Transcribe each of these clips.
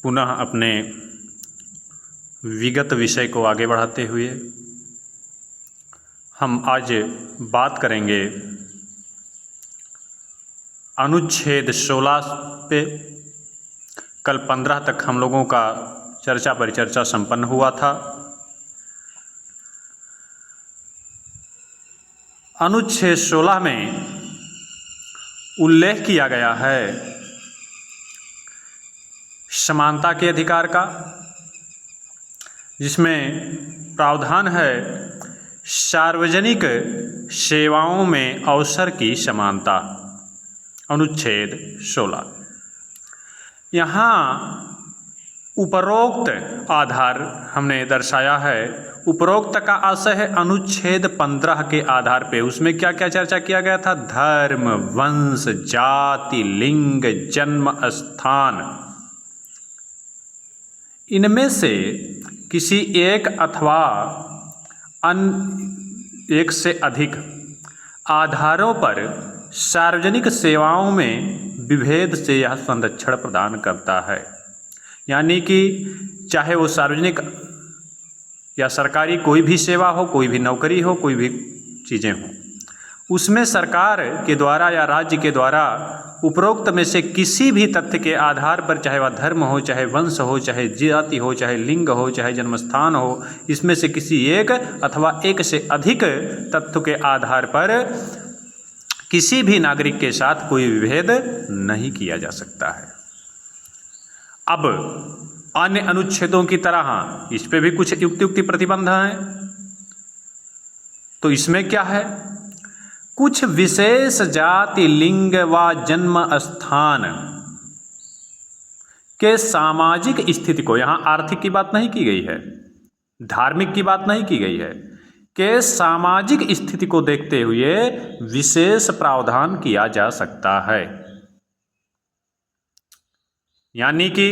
पुनः अपने विगत विषय को आगे बढ़ाते हुए हम आज बात करेंगे अनुच्छेद 16 पे। कल 15 तक हम लोगों का चर्चा परिचर्चा संपन्न हुआ था। अनुच्छेद 16 में उल्लेख किया गया है समानता के अधिकार का, जिसमें प्रावधान है सार्वजनिक सेवाओं में अवसर की समानता। अनुच्छेद 16 यहाँ उपरोक्त आधार हमने दर्शाया है। उपरोक्त का आशय है अनुच्छेद 15 के आधार पे। उसमें क्या क्या चर्चा किया गया था? धर्म, वंश, जाति, लिंग, जन्म स्थान, इनमें से किसी एक अथवा एक से अधिक आधारों पर सार्वजनिक सेवाओं में विभेद से यह संरक्षण प्रदान करता है। यानी कि चाहे वो सार्वजनिक या सरकारी कोई भी सेवा हो, कोई भी नौकरी हो, कोई भी चीज़ें हों, उसमें सरकार के द्वारा या राज्य के द्वारा उपरोक्त में से किसी भी तथ्य के आधार पर, चाहे वह धर्म हो, चाहे वंश हो, चाहे जाति हो, चाहे लिंग हो, चाहे जन्मस्थान हो, इसमें से किसी एक अथवा एक से अधिक तथ्य के आधार पर किसी भी नागरिक के साथ कोई विभेद नहीं किया जा सकता है। अब अन्य अनुच्छेदों की तरह इस पे भी कुछ युक्ति प्रतिबंध हैं। तो इसमें क्या है? कुछ विशेष जाति, लिंग व जन्म स्थान के सामाजिक स्थिति को, यहां आर्थिक की बात नहीं की गई है, धार्मिक की बात नहीं की गई है, के सामाजिक स्थिति को देखते हुए विशेष प्रावधान किया जा सकता है। यानी कि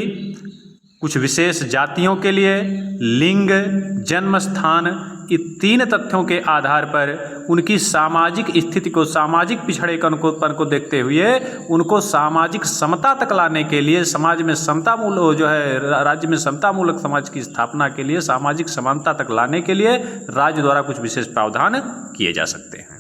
कुछ विशेष जातियों के लिए लिंग, जन्म स्थान, इन तीन तथ्यों के आधार पर उनकी सामाजिक स्थिति को, सामाजिक पिछड़ेपन को देखते हुए उनको सामाजिक समता तक लाने के लिए, समाज में समता मूलक जो है, राज्य में समता मूलक समाज की स्थापना के लिए, सामाजिक समानता तक लाने के लिए राज्य द्वारा कुछ विशेष प्रावधान किए जा सकते हैं।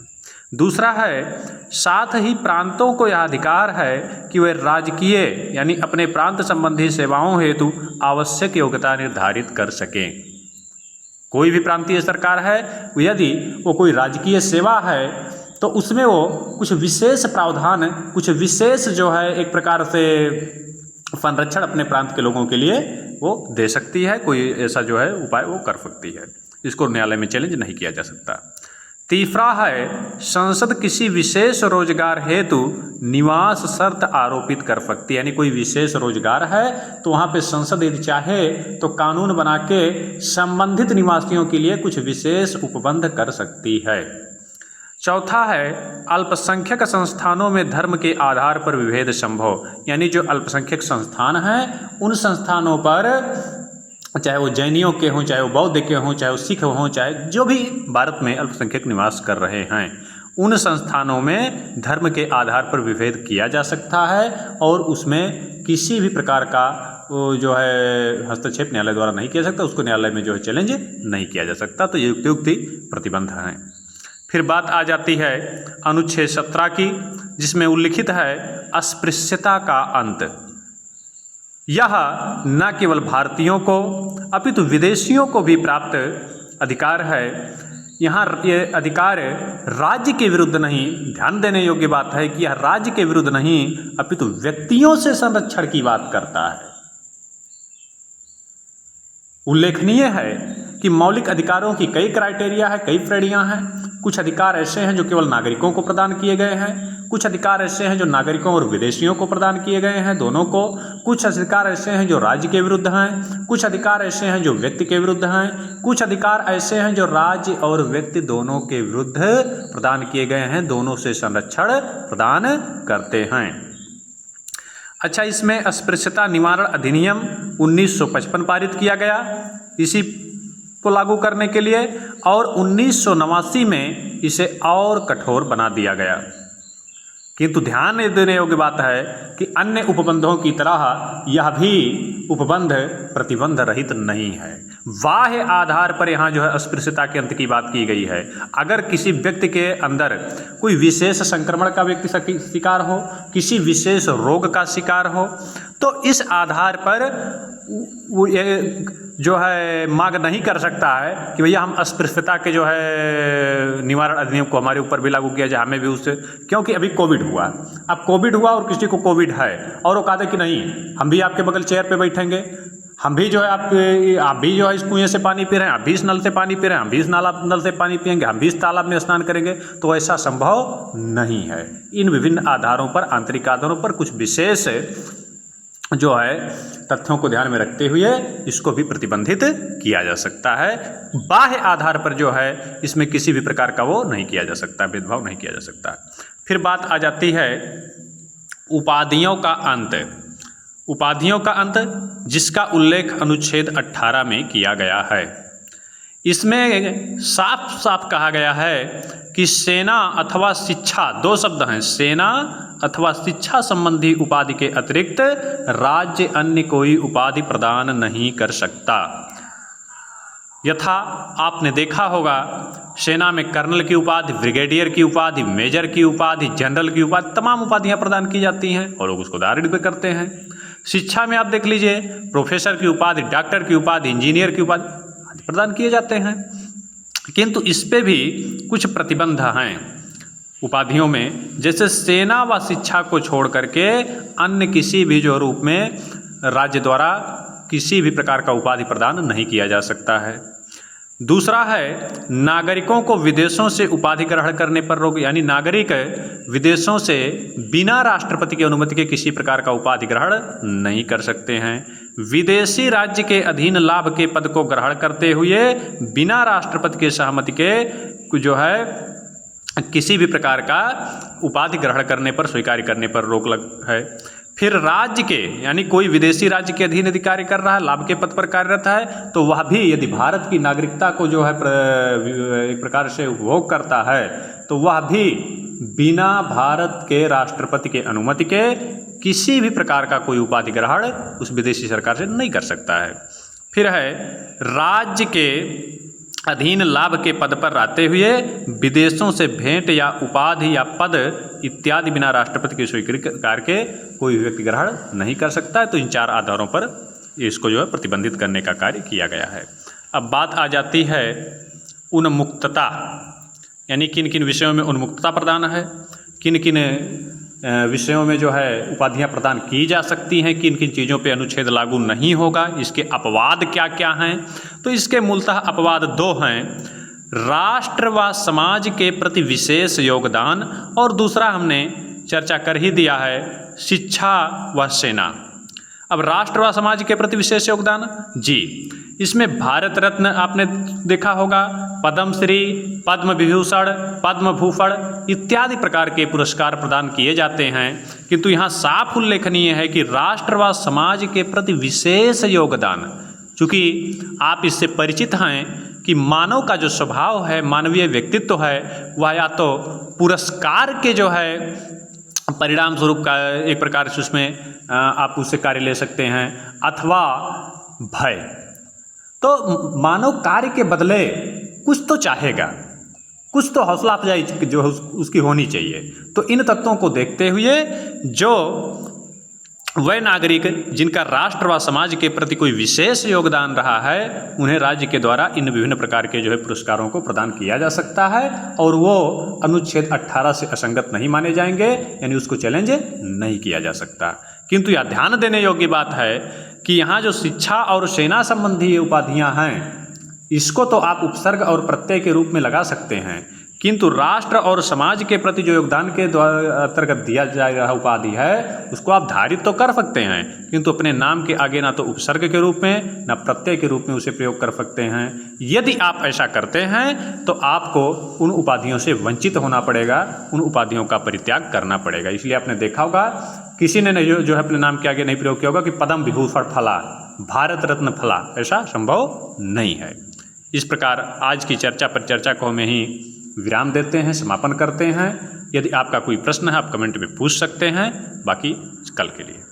दूसरा है, साथ ही प्रांतों को यह अधिकार है कि वे राजकीय यानी अपने प्रांत संबंधी सेवाओं हेतु आवश्यक योग्यता निर्धारित कर सकें। कोई भी प्रांतीय सरकार है, यदि वो कोई राजकीय सेवा है तो उसमें वो कुछ विशेष प्रावधान, कुछ विशेष जो है एक प्रकार से संरक्षण अपने प्रांत के लोगों के लिए वो दे सकती है। कोई ऐसा जो है उपाय वो कर सकती है। इसको न्यायालय में चैलेंज नहीं किया जा सकता। तीसरा है, संसद किसी विशेष रोजगार हेतु निवास शर्त आरोपित कर सकती है। यानी कोई विशेष रोजगार है तो वहाँ पे संसद यदि चाहे तो कानून बना के संबंधित निवासियों के लिए कुछ विशेष उपबंध कर सकती है। चौथा है, अल्पसंख्यक संस्थानों में धर्म के आधार पर विभेद संभव। यानी जो अल्पसंख्यक संस्थान हैं उन संस्थानों पर, चाहे वो जैनियों के हों, चाहे वो बौद्ध के हों, चाहे वो सिख हों, चाहे जो भी भारत में अल्पसंख्यक निवास कर रहे हैं, उन संस्थानों में धर्म के आधार पर विभेद किया जा सकता है और उसमें किसी भी प्रकार का जो है हस्तक्षेप न्यायालय द्वारा नहीं किया सकता, उसको न्यायालय में जो है चैलेंज नहीं किया जा सकता। तो ये युक्ति प्रतिबंध हैं। फिर बात आ जाती है अनुच्छेद 17 की, जिसमें उल्लिखित है अस्पृश्यता का अंत। यह न केवल भारतीयों को अपितु विदेशियों को भी प्राप्त अधिकार है। यहाँ ये अधिकार राज्य के विरुद्ध नहीं, ध्यान देने योग्य बात है कि यह राज्य के विरुद्ध नहीं अपितु व्यक्तियों से संरक्षण की बात करता है। उल्लेखनीय है कि मौलिक अधिकारों की कई क्राइटेरिया है, कई श्रेणियां हैं। कुछ अधिकार ऐसे हैं जो केवल नागरिकों को प्रदान किए गए हैं, कुछ अधिकार ऐसे हैं जो नागरिकों और विदेशियों को प्रदान किए गए हैं, दोनों को। कुछ अधिकार ऐसे हैं जो राज्य के विरुद्ध हैं, कुछ अधिकार ऐसे हैं जो व्यक्ति के विरुद्ध हैं, कुछ अधिकार ऐसे हैं जो राज्य और व्यक्ति दोनों के विरुद्ध प्रदान किए गए हैं, दोनों से संरक्षण प्रदान करते हैं। अच्छा, इसमें अस्पृश्यता निवारण अधिनियम 1955 पारित किया गया इसी को लागू करने के लिए, और 1989 में इसे और कठोर बना दिया गया किंतु ध्यान देने योग्य बात है कि अन्य उपबंधों की तरह यह भी उपबंध प्रतिबंध रहित नहीं है। बाह्य आधार पर यहाँ जो है अस्पृश्यता के अंत की बात की गई है। अगर किसी व्यक्ति के अंदर कोई विशेष संक्रमण का व्यक्ति शिकार हो, किसी विशेष रोग का शिकार हो, तो इस आधार पर वो ये जो है मांग नहीं कर सकता है कि भैया हम अस्पृश्यता के जो है निवारण अधिनियम को हमारे ऊपर भी लागू किया जाए, हमें भी उससे, क्योंकि अभी कोविड हुआ, अब कोविड हुआ और किसी को कोविड है और वो कहते कि नहीं हम भी आपके बगल चेयर पे बैठेंगे, हम भी जो है आप भी जो है इस कुएं से पानी पी रहे हैं, आप भी इस नल से पानी पी रहे हैं, हम भी इस नल से पानी पिएंगे, हम भी इस तालाब में स्नान करेंगे, तो ऐसा संभव नहीं है। इन विभिन्न आधारों पर, आंतरिक आधारों पर कुछ विशेष जो है तथ्यों को ध्यान में रखते हुए इसको भी प्रतिबंधित किया जा सकता है। बाह्य आधार पर जो है इसमें किसी भी प्रकार का वो नहीं किया जा सकता, भेदभाव नहीं किया जा सकता। फिर बात आ जाती है उपाधियों का अंत। उपाधियों का अंत जिसका उल्लेख अनुच्छेद 18 में किया गया है। इसमें साफ साफ कहा गया है कि सेना अथवा शिक्षा, दो शब्द हैं, सेना अथवा शिक्षा संबंधी उपाधि के अतिरिक्त राज्य अन्य कोई उपाधि प्रदान नहीं कर सकता। यथा आपने देखा होगा सेना में कर्नल की उपाधि, ब्रिगेडियर की उपाधि, मेजर की उपाधि, जनरल की उपाधि, तमाम उपाधियां प्रदान की जाती हैं और लोग उसको धारण भी करते हैं। शिक्षा में आप देख लीजिए प्रोफेसर की उपाधि, डॉक्टर की उपाधि, इंजीनियर की उपाधि प्रदान किए जाते हैं, किंतु इस पे भी कुछ प्रतिबंध हैं उपाधियों में। जैसे सेना व शिक्षा को छोड़ करके अन्य किसी भी जो रूप में राज्य द्वारा किसी भी प्रकार का उपाधि प्रदान नहीं किया जा सकता है। दूसरा है नागरिकों को विदेशों से उपाधि ग्रहण करने पर रोक, यानी नागरिक विदेशों से बिना राष्ट्रपति की अनुमति के किसी प्रकार का उपाधि ग्रहण नहीं कर सकते हैं। विदेशी राज्य के अधीन लाभ के पद को ग्रहण करते हुए बिना राष्ट्रपति के सहमति के जो है किसी भी प्रकार का उपाधि ग्रहण करने पर, स्वीकार करने पर रोक लग है। फिर राज्य के, यानी कोई विदेशी राज्य के अधीन यदि कार्य कर रहा है, लाभ के पद पर कार्यरत है, तो वह भी यदि भारत की नागरिकता को जो है एक प्रकार से उपभोग करता है, तो वह भी बिना भारत के राष्ट्रपति के अनुमति के किसी भी प्रकार का कोई उपाधि ग्रहण उस विदेशी सरकार से नहीं कर सकता है। फिर है राज्य के अधीन लाभ के पद पर रहते हुए विदेशों से भेंट या उपाधि या पद इत्यादि बिना राष्ट्रपति की स्वीकार के कोई व्यक्ति ग्रहण नहीं कर सकता है। तो इन चार आधारों पर इसको जो है प्रतिबंधित करने का कार्य किया गया है। अब बात आ जाती है उन्मुक्तता, यानी किन किन विषयों में उन्मुक्तता प्रदान है, किन किन विषयों में जो है उपाधियां प्रदान की जा सकती हैं, किन किन चीज़ों पे अनुच्छेद लागू नहीं होगा, इसके अपवाद क्या क्या हैं। तो इसके मूलतः अपवाद दो हैं, राष्ट्र व समाज के प्रति विशेष योगदान, और दूसरा हमने चर्चा कर ही दिया है शिक्षा व सेना। अब राष्ट्र व समाज के प्रति विशेष योगदान जी, इसमें भारत रत्न आपने देखा होगा, पद्मश्री, पद्म विभूषण, पद्म भूषण इत्यादि प्रकार के पुरस्कार प्रदान किए जाते हैं, किंतु यहाँ साफ उल्लेखनीय है कि राष्ट्र व समाज के प्रति विशेष योगदान। चूँकि आप इससे परिचित हैं कि मानव का जो स्वभाव है, मानवीय व्यक्तित्व है, वह या तो पुरस्कार के जो है परिणाम स्वरूप का एक प्रकार से उसमें आप उससे कार्य ले सकते हैं, अथवा भय। तो मानव कार्य के बदले कुछ तो चाहेगा, कुछ तो हौसला अफजाई जो उसकी होनी चाहिए। तो इन तत्वों को देखते हुए जो वह नागरिक जिनका राष्ट्र व समाज के प्रति कोई विशेष योगदान रहा है, उन्हें राज्य के द्वारा इन विभिन्न प्रकार के जो है पुरस्कारों को प्रदान किया जा सकता है, और वो अनुच्छेद 18 से असंगत नहीं माने जाएंगे, यानी उसको चैलेंज नहीं किया जा सकता। किंतु यह ध्यान देने योग्य बात है कि यहाँ जो शिक्षा और सेना संबंधी उपाधियाँ हैं, इसको तो आप उपसर्ग और प्रत्यय के रूप में लगा सकते हैं, किंतु राष्ट्र और समाज के प्रति जो योगदान के अंतर्गत दिया जा रहा उपाधि है, उसको आप धारित तो कर सकते हैं, किंतु अपने नाम के आगे ना तो उपसर्ग के रूप में ना प्रत्यय के रूप में उसे प्रयोग कर सकते हैं। यदि आप ऐसा करते हैं तो आपको उन उपाधियों से वंचित होना पड़ेगा, उन उपाधियों का परित्याग करना पड़ेगा। इसलिए आपने देखा होगा किसी ने जो है अपने नाम के आगे नहीं प्रयोग किया होगा कि पद्म विभूषण फला, भारत रत्न फला, ऐसा संभव नहीं है। इस प्रकार आज की चर्चा पर चर्चा को हम यहीं विराम देते हैं, समापन करते हैं। यदि आपका कोई प्रश्न है आप कमेंट में पूछ सकते हैं, बाकी कल के लिए।